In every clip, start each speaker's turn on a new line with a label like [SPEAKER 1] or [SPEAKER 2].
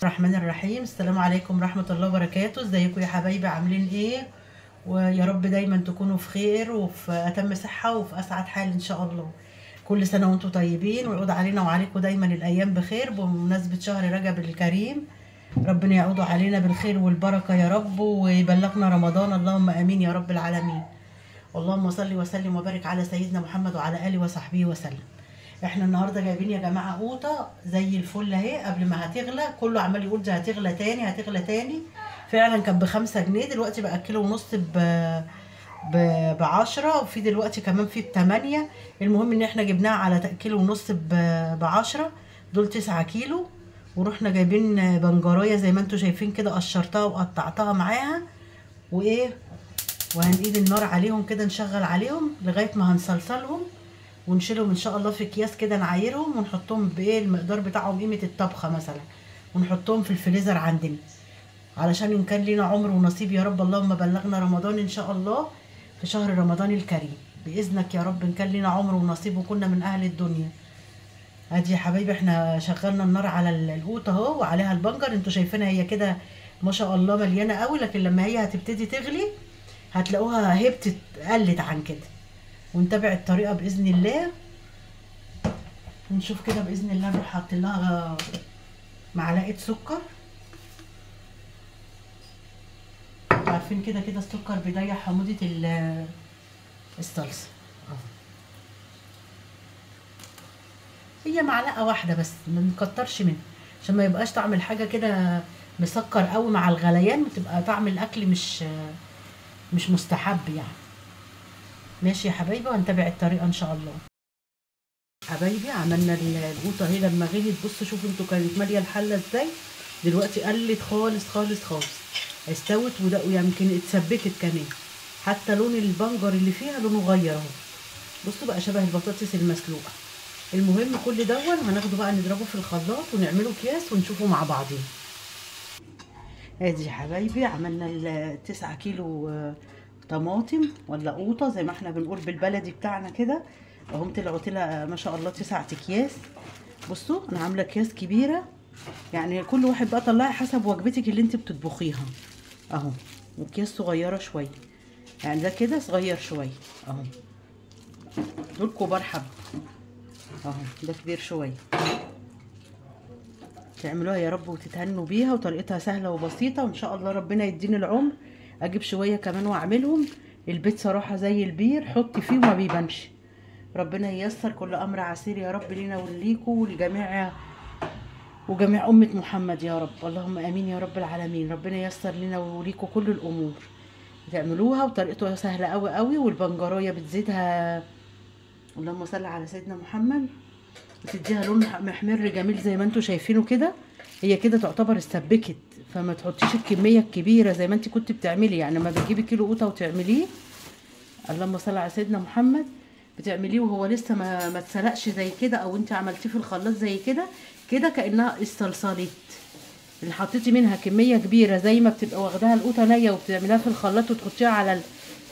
[SPEAKER 1] الرحمن الرحيم. السلام عليكم ورحمة الله وبركاته. ازيكم يا حبايبي، عاملين ايه؟ ويا رب دايما تكونوا في خير وفي اتم صحة وفي اسعد حال ان شاء الله. كل سنة وانتم طيبين، ويعود علينا وعليكم دايما الايام بخير بمناسبة شهر رجب الكريم. ربنا يعود علينا بالخير والبركة يا رب، ويبلغنا رمضان، اللهم امين يا رب العالمين. اللهم صل وسلم وبارك على سيدنا محمد وعلى اله وصحبه وسلم. احنا النهارده جايبين يا جماعه قوطه زي الفل اهي، قبل ما هتغلى كله عمال يقول دي هتغلى تاني هتغلى تاني. فعلا كانت ب5 جنيه، دلوقتي بقى كيلو ونص ب10، وفي دلوقتي كمان في ب8. المهم ان احنا جبناها على كيلو ونص ب10، دول 9 كيلو. ورحنا جايبين بنجرايه زي ما انتم شايفين كده، قشرتها وقطعتها معاها وايه، وهنقيد النار عليهم كده، نشغل عليهم لغايه ما هنصلصلهم ونشيلهم ان شاء الله في اكياس كده، نعايرهم ونحطهم بايه المقدار بتاعهم، قيمه الطبخه مثلا، ونحطهم في الفريزر عندنا علشان ان كان لينا عمر ونصيب يا رب. اللهم بلغنا رمضان ان شاء الله في شهر رمضان الكريم باذنك يا رب، ان كان لينا عمر ونصيب وكنا من اهل الدنيا. ادي يا حبايبي احنا شغلنا النار على القوطه اهو، وعليها البنجر، انتوا شايفينها هي كده ما شاء الله مليانه قوي، لكن لما هي هتبتدي تغلي هتلاقوها هبتت قلت عن كده. ونتابع الطريقه باذن الله، نشوف كده باذن الله. نروح حاطين لها معلقه سكر، عارفين كده كده السكر بيضيع حموضه الصلصه اهو. هي معلقه واحده بس، ما نكترش منها عشان ما يبقاش طعم الحاجه كده مسكر قوي مع الغليان، بتبقى طعم الاكل مش مستحب يعني. ماشي يا حبايبي، وهنتابع الطريقه ان شاء الله. حبايبي عملنا القوطه اهي، لما غليت بصوا شوفوا انتوا كانت ماليه الحله ازاي، دلوقتي قلت خالص خالص خالص، استوت ويمكن اتسبكت كمان، حتى لون البنجر اللي فيها لونه غير اهو، بصوا بقى شبه البطاطس المسلوقه. المهم كل دون هناخده بقى نضربه في الخلاط ونعمله اكياس ونشوفه مع بعضين. ادي يا حبايبي عملنا 9 كيلو طماطم ولا قوطه زي ما احنا بنقول بالبلدي بتاعنا كده اهم، طلعوا ما شاء الله 9 اكياس. بصوا انا عامله اكياس كبيره، يعني كل واحد بقى طلعي حسب وجبتك اللي انت بتطبخيها اهو، واكياس صغيره شويه، يعني ده كده صغير شويه اهو، دول كبار حبه اهو، ده كبير شويه. تعملوها يا رب وتتهنوا بيها، وطريقتها سهله وبسيطه، وان شاء الله ربنا يديني العمر اجيب شويه كمان واعملهم. البيت صراحه زي البير، حطي فيه وما بيبانش. ربنا ييسر كل امر عسير يا رب لينا وليكوا ولجميع أمة محمد يا رب، اللهم امين يا رب العالمين. ربنا ييسر لنا وليكوا كل الامور، تعملوها وطريقتها سهله قوي قوي. والبنجرايه بتزيدها، اللهم صل على سيدنا محمد، بتديها لون محمر جميل زي ما انتوا شايفينه كده. هي كده تعتبر استبكت، فما تحطيش الكميه الكبيره زي ما انت كنت بتعملي، يعني لما بتجيبي كيلو قوطه وتعمليه، اللهم صل على سيدنا محمد، بتعمليه وهو لسه ما اتسلقش زي كده، او انت عملتيه في الخلاط زي كده، كده كانها استلصلت. اللي حطيتي منها كميه كبيره زي ما بتبقى واخداها القوطه نيه وبتعمليها في الخلاط وتحطيها على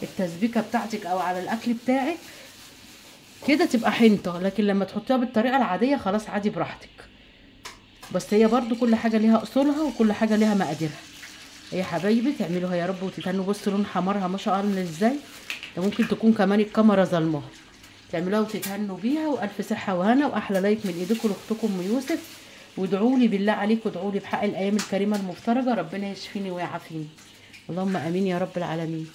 [SPEAKER 1] التسبيكه بتاعتك او على الاكل بتاعك، كده تبقى حنطه. لكن لما تحطيها بالطريقه العاديه خلاص عادي براحتك. بس هي برضو كل حاجه ليها اصولها وكل حاجه ليها مقاديرها. يا حبايبي تعملوها يا رب وتتهنوا. بصوا لون حمارها ما شاء الله ازاي، ده ممكن تكون كمان الكاميرا ظلماها. تعملوها وتتهنوا بيها، والف صحه وهنا، واحلى لايك من ايديكم لاختكم ام يوسف. وادعوا لي بالله عليكم، ادعوا لي بحق الايام الكريمه المفترجه، ربنا يشفيني ويعافيني، اللهم امين يا رب العالمين.